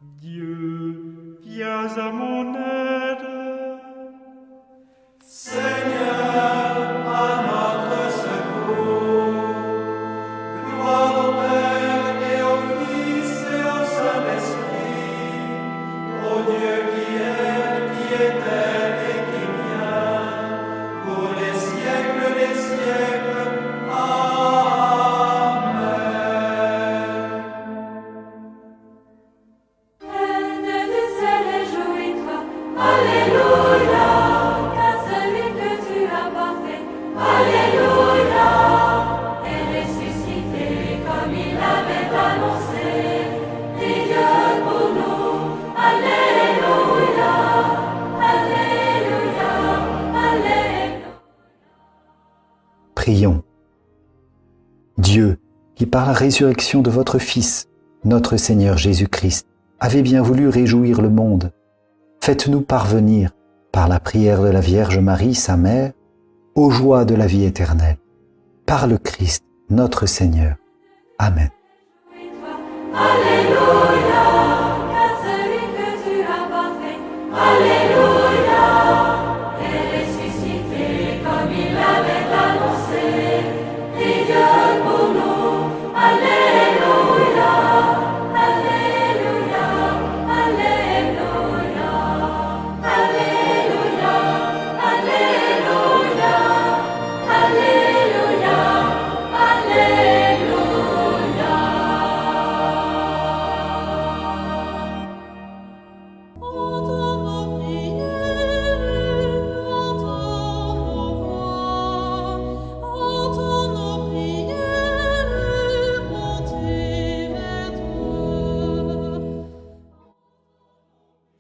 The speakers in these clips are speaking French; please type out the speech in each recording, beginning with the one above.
Dieu, viens à mon aide. Seigneur, à notre secours. Gloire au Père et au Fils et au Saint-Esprit, au Dieu qui était et qui vient, pour les siècles des siècles. Amen. Reine du ciel, réjouis-toi, Alléluia, car celui que tu as porté, Alléluia, est ressuscité comme il avait annoncé. Prie Dieu pour nous, Alléluia, Alléluia, Alléluia. Prions. Dieu, qui par la résurrection de votre Fils, notre Seigneur Jésus-Christ, avez bien voulu réjouir le monde, faites-nous parvenir, par la prière de la Vierge Marie, sa mère, aux joies de la vie éternelle. Par le Christ, notre Seigneur. Amen. Alléluia, car celui que tu as porté, Alléluia, est ressuscité comme il avait annoncé. Prie Dieu pour nous, Alléluia, Alléluia, Alléluia, Alléluia, Alléluia, Alléluia, Alléluia. Entends nos prières, entends nos voix, entends nos prières, montez vers toi.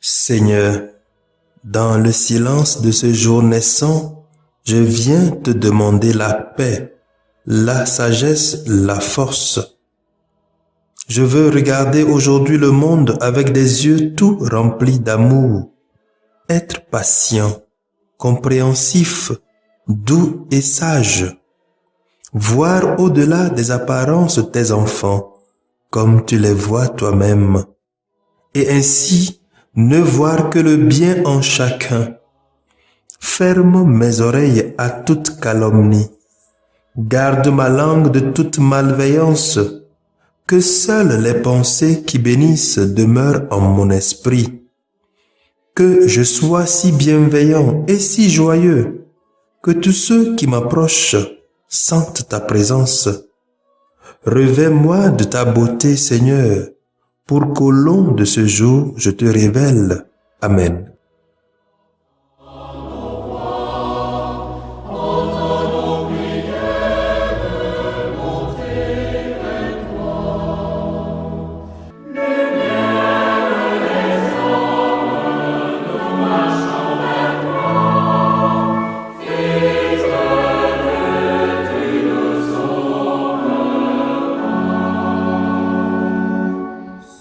Seigneur, dans le silence de ce jour naissant, je viens te demander la paix, la sagesse, la force. Je veux regarder aujourd'hui le monde avec des yeux tout remplis d'amour, être patient, compréhensif, doux et sage, voir au-delà des apparences tes enfants, comme tu les vois toi-même, et ainsi ne voir que le bien en chacun. Ferme mes oreilles à toute calomnie, garde ma langue de toute malveillance, que seules les pensées qui bénissent demeurent en mon esprit. Que je sois si bienveillant et si joyeux, que tous ceux qui m'approchent sentent ta présence. Revêts-moi de ta beauté, Seigneur, pour qu'au long de ce jour je te révèle. Amen.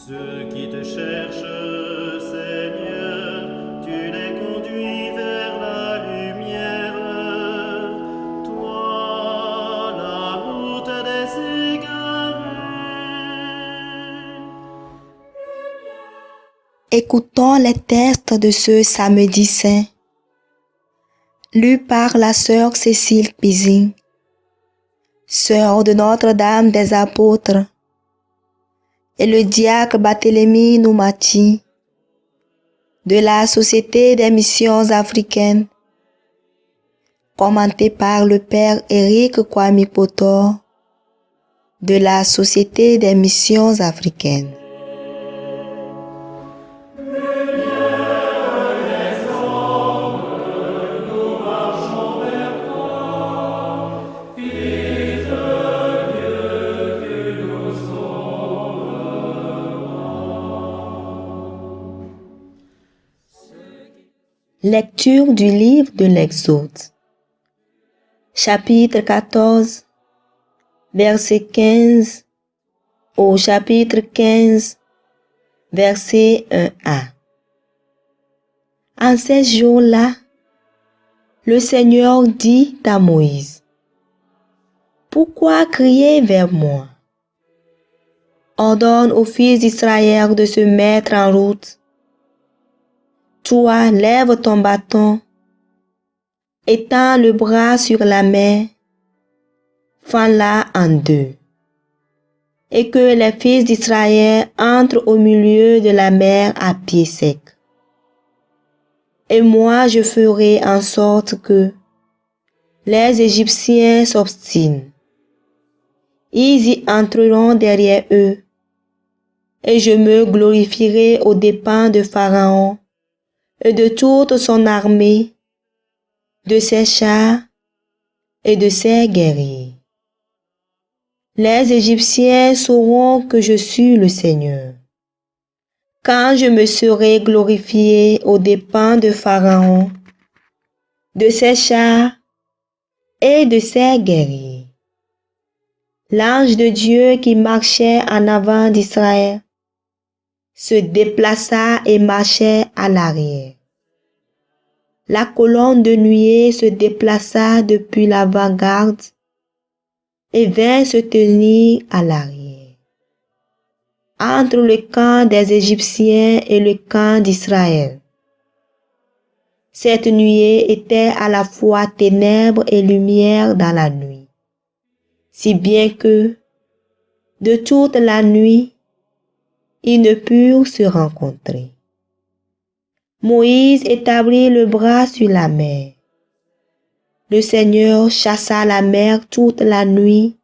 Ceux qui te cherchent, Seigneur, tu les conduis vers la lumière. Toi, la route des égarés. Écoutons les textes de ce samedi saint, lu par la sœur Cécile Pizing, sœur de Notre-Dame des Apôtres, et le diacre Barthélemy Noumati, de la Société des Missions Africaines, commenté par le Père Éric Kwame Potor, de la Société des Missions Africaines. Lecture du livre de l'Exode. Chapitre 14, verset 15 au chapitre 15, verset 1a. En ces jours-là, le Seigneur dit à Moïse: « Pourquoi crier vers moi? ordonne aux fils d'Israël de se mettre en route. Toi, lève ton bâton, étends le bras sur la mer, fends-la en deux, et que les fils d'Israël entrent au milieu de la mer à pied sec. Et moi je ferai en sorte que les Égyptiens s'obstinent. Ils y entreront derrière eux, et je me glorifierai aux dépens de Pharaon et de toute son armée, de ses chars et de ses guerriers. Les Égyptiens sauront que je suis le Seigneur, quand je me serai glorifié aux dépens de Pharaon, de ses chars et de ses guerriers. L'ange de Dieu qui marchait en avant d'Israël se déplaça et marchait à l'arrière. La colonne de nuée se déplaça depuis l'avant-garde et vint se tenir à l'arrière, entre le camp des Égyptiens et le camp d'Israël. Cette nuée était à la fois ténèbres et lumière dans la nuit, si bien que, de toute la nuit, ils ne purent se rencontrer. Moïse établit le bras sur la mer. Le Seigneur chassa la mer toute la nuit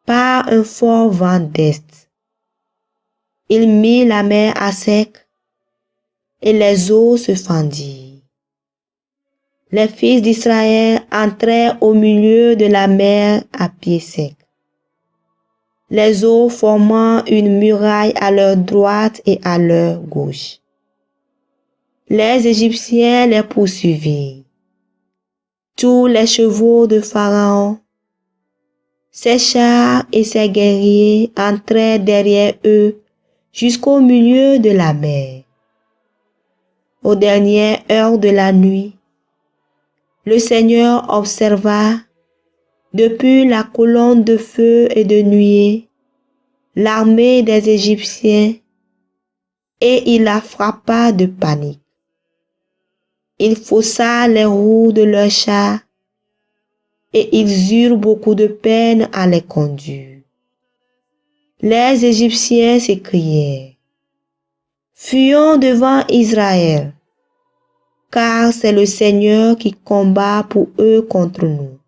par un fort vent d'est. Il mit la mer à sec et les eaux se fendirent. Les fils d'Israël entrèrent au milieu de la mer à pied sec, les eaux formant une muraille à leur droite et à leur gauche. Les Égyptiens les poursuivirent. Tous les chevaux de Pharaon, ses chars et ses guerriers entrèrent derrière eux jusqu'au milieu de la mer. Aux dernières heures de la nuit, le Seigneur observa, depuis la colonne de feu et de nuée, l'armée des Égyptiens, et il la frappa de panique. Il faussa les roues de leurs chars, et ils eurent beaucoup de peine à les conduire. Les Égyptiens s'écrièrent: Fuyons devant Israël, car c'est le Seigneur qui combat pour eux contre nous.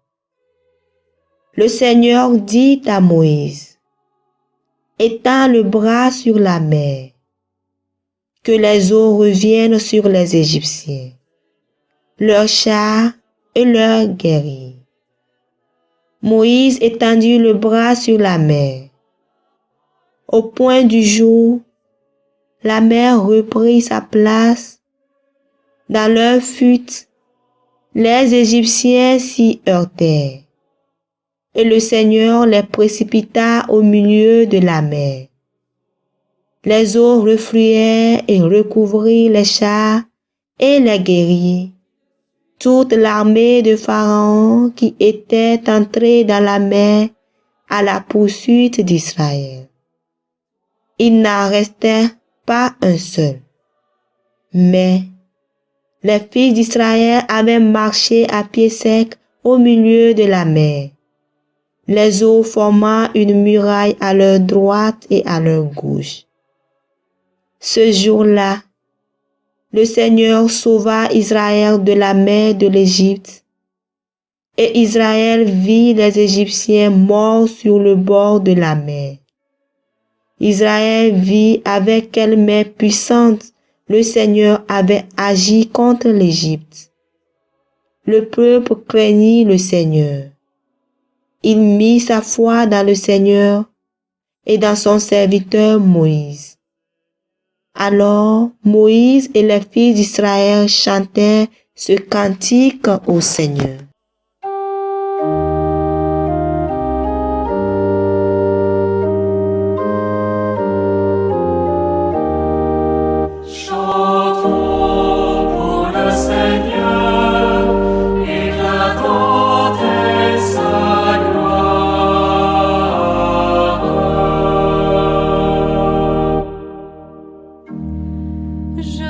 Le Seigneur dit à Moïse: Étends le bras sur la mer, que les eaux reviennent sur les Égyptiens, leurs chars et leurs guerriers. Moïse étendit le bras sur la mer. Au point du jour, la mer reprit sa place. Dans leur fuite, les Égyptiens s'y heurtèrent, et le Seigneur les précipita au milieu de la mer. Les eaux refluèrent et recouvrirent les chars et les guerriers, toute l'armée de Pharaon qui était entrée dans la mer à la poursuite d'Israël. Il n'en restait pas un seul. Mais les fils d'Israël avaient marché à pied sec au milieu de la mer, les eaux formant une muraille à leur droite et à leur gauche. Ce jour-là, le Seigneur sauva Israël de la mer de l'Égypte, et Israël vit les Égyptiens morts sur le bord de la mer. Israël vit avec quelle main puissante le Seigneur avait agi contre l'Égypte. Le peuple craignit le Seigneur. Il mit sa foi dans le Seigneur et dans son serviteur Moïse. Alors Moïse et les fils d'Israël chantèrent ce cantique au Seigneur. Sa gloire.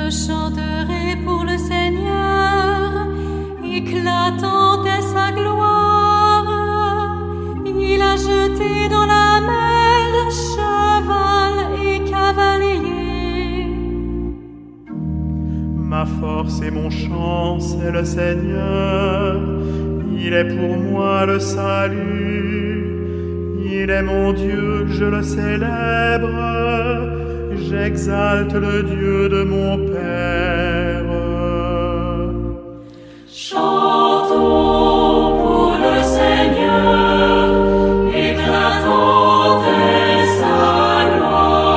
Je chanterai pour le Seigneur, éclatante est sa gloire. Il a jeté dans la mer cheval et cavalier. Ma force et mon chant, c'est le Seigneur. Il est pour moi le salut. Il est mon Dieu, je le célèbre. J'exalte le Dieu de mon Père. Chantons pour le Seigneur, éclatante est sa gloire.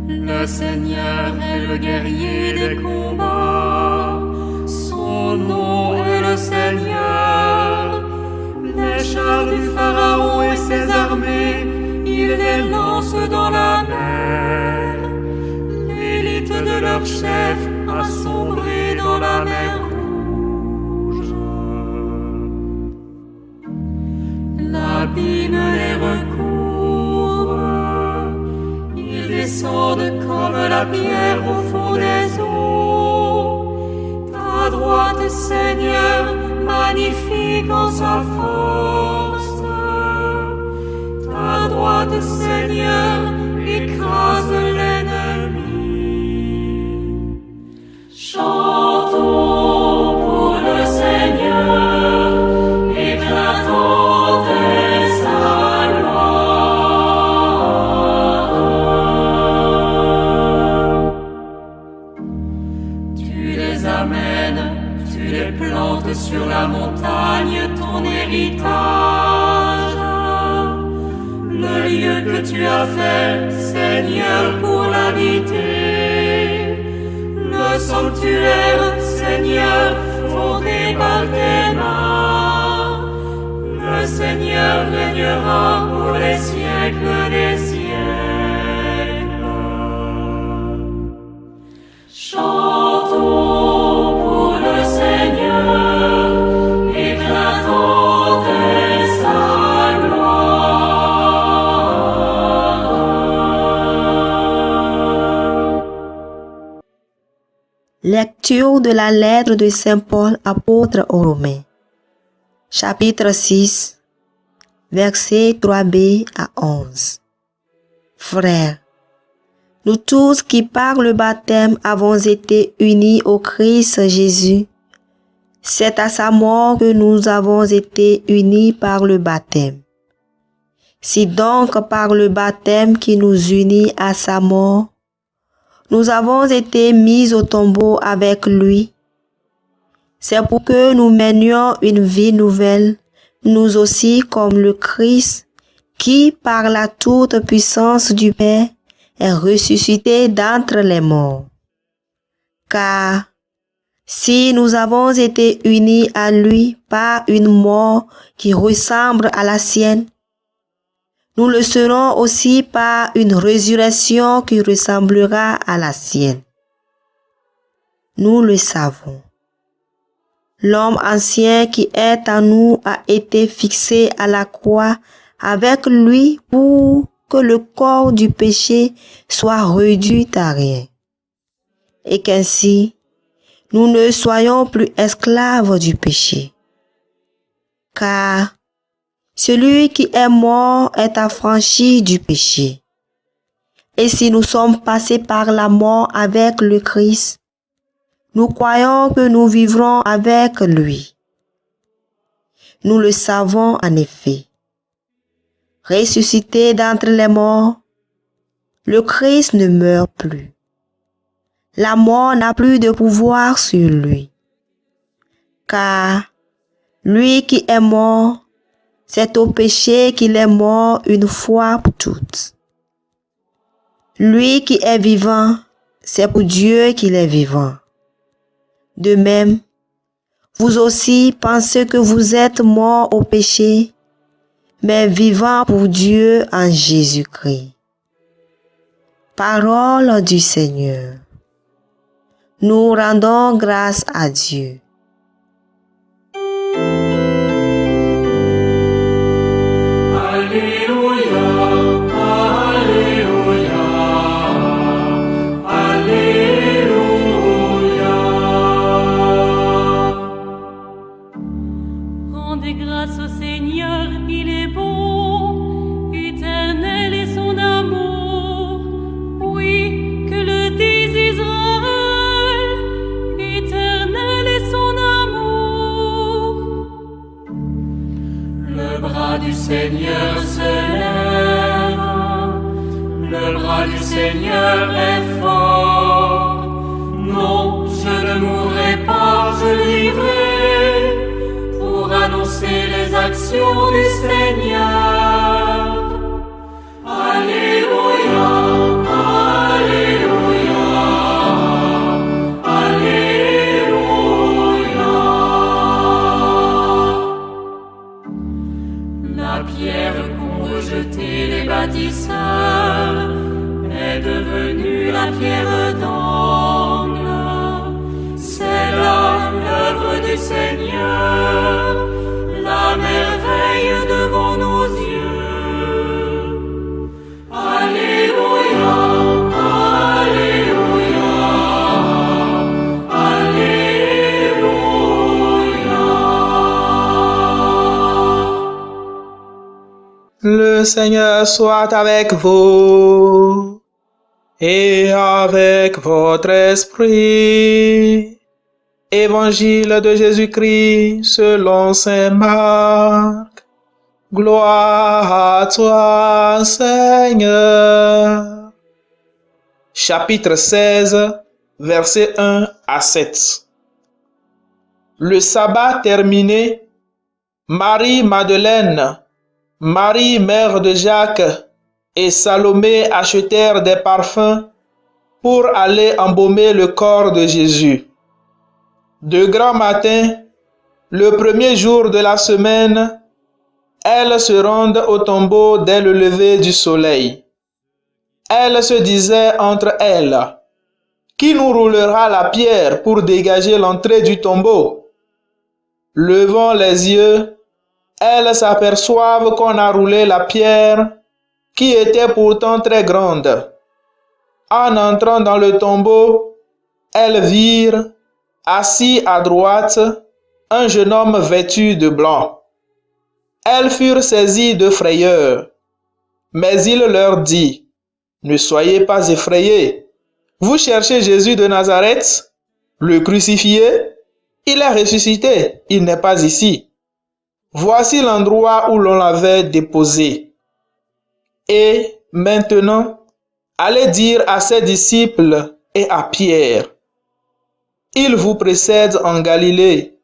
Le Seigneur est le guerrier des combats, son nom est le Seigneur. Les chars du Pharaon et ses armées, il les lance dans la mer. L'élite de leur chef a sombré dans la mer Rouge. L'abîme les recouvre, ils descendent comme la pierre au fond des eaux. Ta droite, Seigneur, magnifique en sa force. Ta droite, Seigneur, écrase l'ennemi. Chantons pour le Seigneur, éclatante est sa gloire. Tu les amènes, tu les plantes sur la montagne, ton héritage. Le lieu que tu as fait, Seigneur, pour l'habiter. Le sanctuaire, Seigneur, fondé par tes mains. Le Seigneur régnera pour les siècles des siècles. Chantons pour le Seigneur, éclatante est sa gloire. Lecture de la lettre de Saint Paul, apôtre aux Romains. Chapitre 6, versets 3b à 11. Frères, nous tous qui par le baptême avons été unis au Christ Jésus, c'est à sa mort que nous avons été unis par le baptême. Si donc par le baptême qui nous unit à sa mort, nous avons été mis au tombeau avec lui, c'est pour que nous menions une vie nouvelle, nous aussi comme le Christ, qui par la toute puissance du Père est ressuscité d'entre les morts. Car si nous avons été unis à lui par une mort qui ressemble à la sienne, nous le serons aussi par une résurrection qui ressemblera à la sienne. Nous le savons. L'homme ancien qui est en nous a été fixé à la croix avec lui pour que le corps du péché soit réduit à rien, et qu'ainsi nous ne soyons plus esclaves du péché. Car celui qui est mort est affranchi du péché. Et si nous sommes passés par la mort avec le Christ, nous croyons que nous vivrons avec lui. Nous le savons en effet. Ressuscité d'entre les morts, le Christ ne meurt plus. La mort n'a plus de pouvoir sur lui. Car lui qui est mort, c'est au péché qu'il est mort une fois pour toutes. Lui qui est vivant, c'est pour Dieu qu'il est vivant. De même, vous aussi pensez que vous êtes morts au péché, mais vivants pour Dieu en Jésus-Christ. Parole du Seigneur. Nous rendons grâce à Dieu. Alléluia. Seigneur se lève, le bras du Seigneur est fort. Non, je ne mourrai pas, je vivrai pour annoncer les actions du Seigneur. Alléluia, Alléluia, Alléluia. La pierre qu'ont rejetée les bâtisseurs est devenue la pierre d'angle. C'est là l'œuvre du Seigneur, la merveille devant nos yeux. Alléluia, Alléluia, Alléluia. Le Seigneur soit avec vous et avec votre esprit. Évangile de Jésus-Christ selon saint Marc. Gloire à toi, Seigneur. Chapitre 16, versets 1 à 7. Le sabbat terminé, Marie-Madeleine, Marie, mère de Jacques, et Salomé achetèrent des parfums pour aller embaumer le corps de Jésus. De grand matin, le premier jour de la semaine, elles se rendent au tombeau dès le lever du soleil. Elles se disaient entre elles, « Qui nous roulera la pierre pour dégager l'entrée du tombeau ?» Levant les yeux, elles s'aperçoivent qu'on a roulé la pierre, qui était pourtant très grande. En entrant dans le tombeau, elles virent, assis à droite, un jeune homme vêtu de blanc. Elles furent saisies de frayeur, mais il leur dit, « Ne soyez pas effrayés. Vous cherchez Jésus de Nazareth, le crucifié? Il est ressuscité, il n'est pas ici. Voici l'endroit où l'on l'avait déposé. Et maintenant, allez dire à ses disciples et à Pierre, il vous précède en Galilée.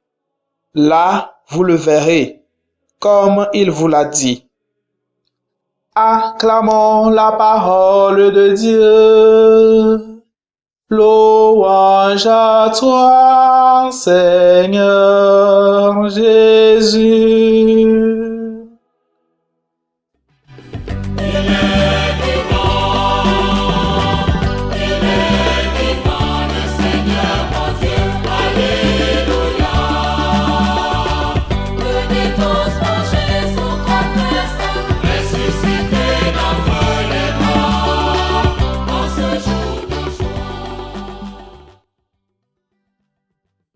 Là, vous le verrez, comme il vous l'a dit. » Acclamons la parole de Dieu. Louange à toi, Seigneur Jésus.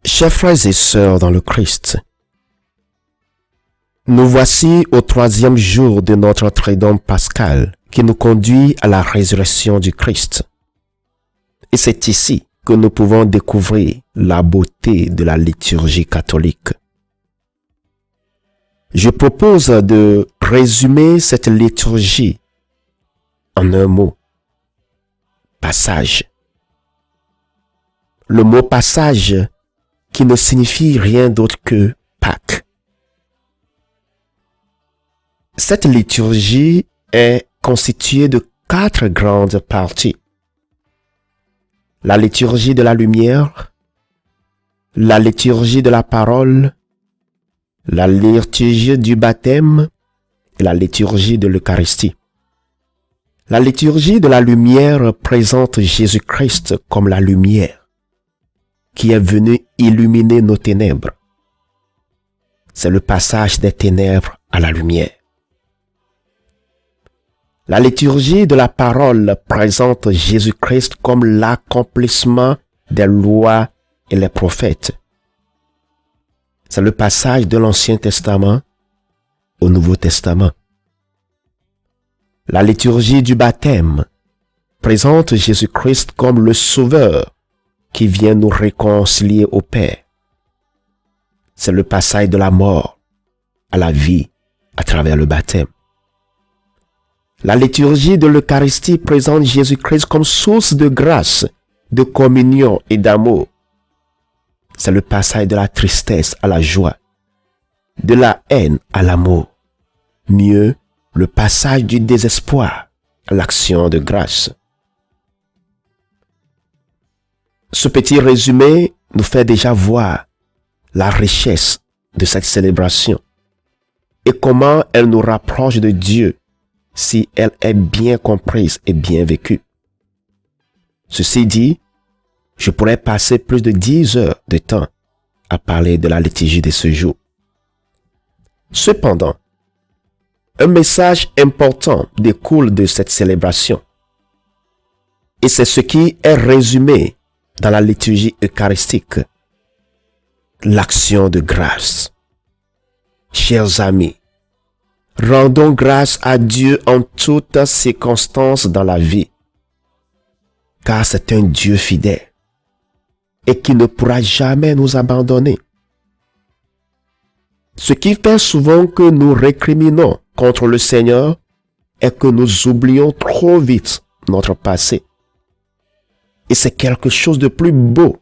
Chers frères et sœurs dans le Christ, nous voici au 3e jour de notre Triduum pascal qui nous conduit à la résurrection du Christ. Et c'est ici que nous pouvons découvrir la beauté de la liturgie catholique. Je propose de résumer cette liturgie en un mot. Passage. Le mot passage qui ne signifie rien d'autre que Pâques. Cette liturgie est constituée de 4 grandes parties. La liturgie de la lumière, la liturgie de la parole, la liturgie du baptême et la liturgie de l'Eucharistie. La liturgie de la lumière présente Jésus-Christ comme la lumière qui est venu illuminer nos ténèbres. C'est le passage des ténèbres à la lumière. La liturgie de la parole présente Jésus-Christ comme l'accomplissement des lois et les prophètes. C'est le passage de l'Ancien Testament au Nouveau Testament. La liturgie du baptême présente Jésus-Christ comme le Sauveur qui vient nous réconcilier au Père. C'est le passage de la mort à la vie à travers le baptême. La liturgie de l'Eucharistie présente Jésus-Christ comme source de grâce, de communion et d'amour. C'est le passage de la tristesse à la joie, de la haine à l'amour. Mieux, le passage du désespoir à l'action de grâce. Ce petit résumé nous fait déjà voir la richesse de cette célébration et comment elle nous rapproche de Dieu si elle est bien comprise et bien vécue. Ceci dit, je pourrais passer plus de 10 heures de temps à parler de la liturgie de ce jour. Cependant, un message important découle de cette célébration. Et c'est ce qui est résumé dans la liturgie eucharistique. L'action de grâce. Chers amis, rendons grâce à Dieu en toutes circonstances dans la vie, car c'est un Dieu fidèle et qui ne pourra jamais nous abandonner. Ce qui fait souvent que nous récriminons contre le Seigneur est que nous oublions trop vite notre passé. Et c'est quelque chose de plus beau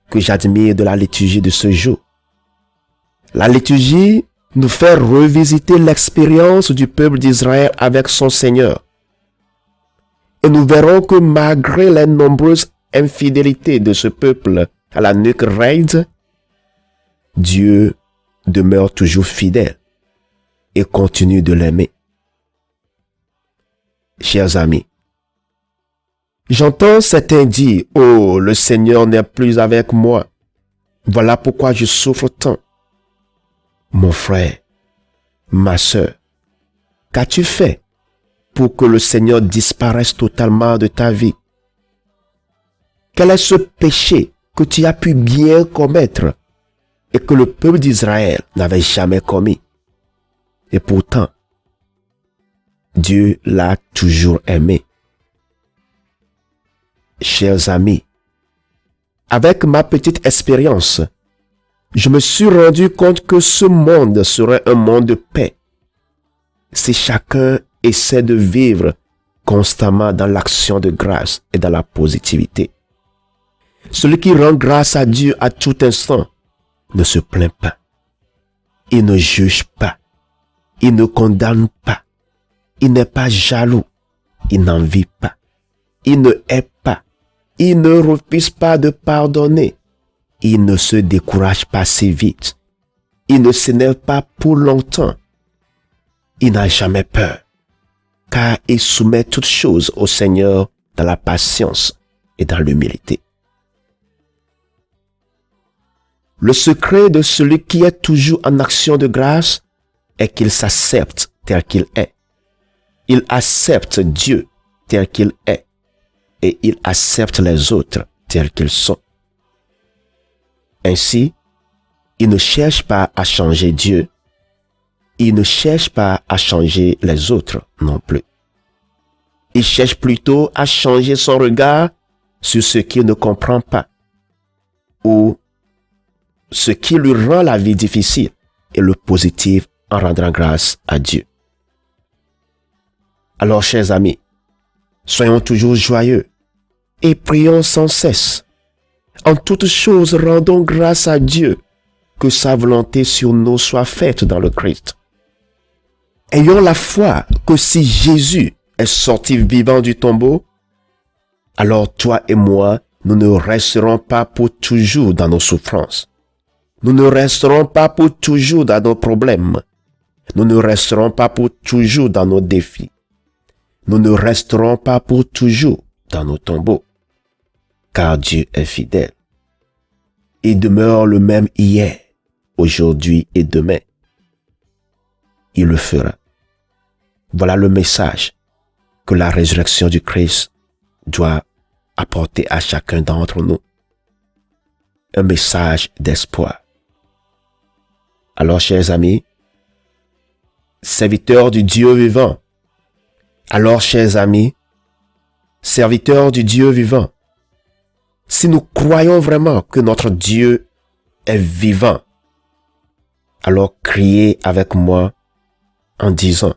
que j'admire de la liturgie de ce jour. La liturgie nous fait revisiter l'expérience du peuple d'Israël avec son Seigneur. Et nous verrons que malgré les nombreuses infidélités de ce peuple à la nuque raide, Dieu demeure toujours fidèle et continue de l'aimer. Chers amis, j'entends certains dire, « Oh, le Seigneur n'est plus avec moi. Voilà pourquoi je souffre tant. » Mon frère, ma sœur, qu'as-tu fait pour que le Seigneur disparaisse totalement de ta vie? Quel est ce péché que tu as pu bien commettre et que le peuple d'Israël n'avait jamais commis? Et pourtant, Dieu l'a toujours aimé. Chers amis, avec ma petite expérience, je me suis rendu compte que ce monde serait un monde de paix si chacun essaie de vivre constamment dans l'action de grâce et dans la positivité. Celui qui rend grâce à Dieu à tout instant ne se plaint pas. Il ne juge pas. Il ne condamne pas. Il n'est pas jaloux. Il n'envie pas. Il ne hait pas. Il ne refuse pas de pardonner. Il ne se décourage pas si vite. Il ne s'énerve pas pour longtemps. Il n'a jamais peur, car il soumet toutes choses au Seigneur dans la patience et dans l'humilité. Le secret de celui qui est toujours en action de grâce est qu'il s'accepte tel qu'il est. Il accepte Dieu tel qu'il est et il accepte les autres tels qu'ils sont. Ainsi, il ne cherche pas à changer Dieu, il ne cherche pas à changer les autres non plus. Il cherche plutôt à changer son regard sur ce qu'il ne comprend pas ou ce qui lui rend la vie difficile et le positif en rendant grâce à Dieu. Alors, chers amis, soyons toujours joyeux et prions sans cesse. En toutes choses, rendons grâce à Dieu, que sa volonté sur nous soit faite dans le Christ. Ayons la foi que si Jésus est sorti vivant du tombeau, alors toi et moi, nous ne resterons pas pour toujours dans nos souffrances. Nous ne resterons pas pour toujours dans nos problèmes. Nous ne resterons pas pour toujours dans nos défis. Nous ne resterons pas pour toujours dans nos tombeaux. Car Dieu est fidèle. Il demeure le même hier, aujourd'hui et demain. Il le fera. Voilà le message que la résurrection du Christ doit apporter à chacun d'entre nous. Un message d'espoir. Alors, chers amis, serviteurs du Dieu vivant, alors, chers amis, serviteurs du Dieu vivant, si nous croyons vraiment que notre Dieu est vivant, alors criez avec moi, en disant,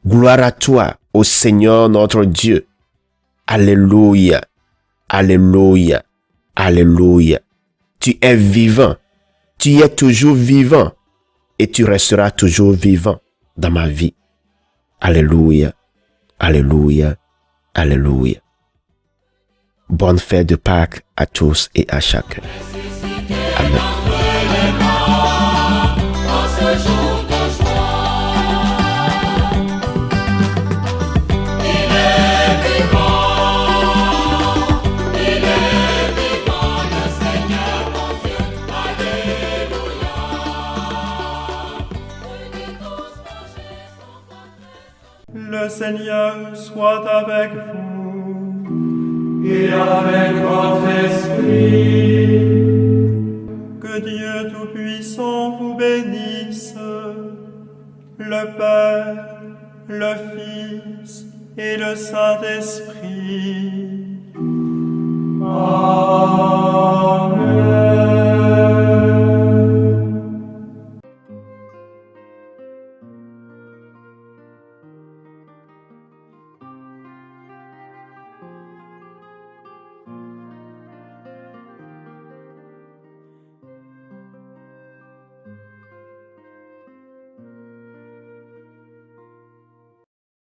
gloire à toi, ô Seigneur notre Dieu. Alléluia, alléluia, alléluia. Tu es vivant, tu es toujours vivant et tu resteras toujours vivant dans ma vie. Alléluia, alléluia, alléluia. Bonne fête de Pâques à tous et à chacun. Amen. Le Seigneur soit avec vous. Et avec votre esprit. Que Dieu Tout-Puissant vous bénisse, le Père, le Fils et le Saint-Esprit. Amen.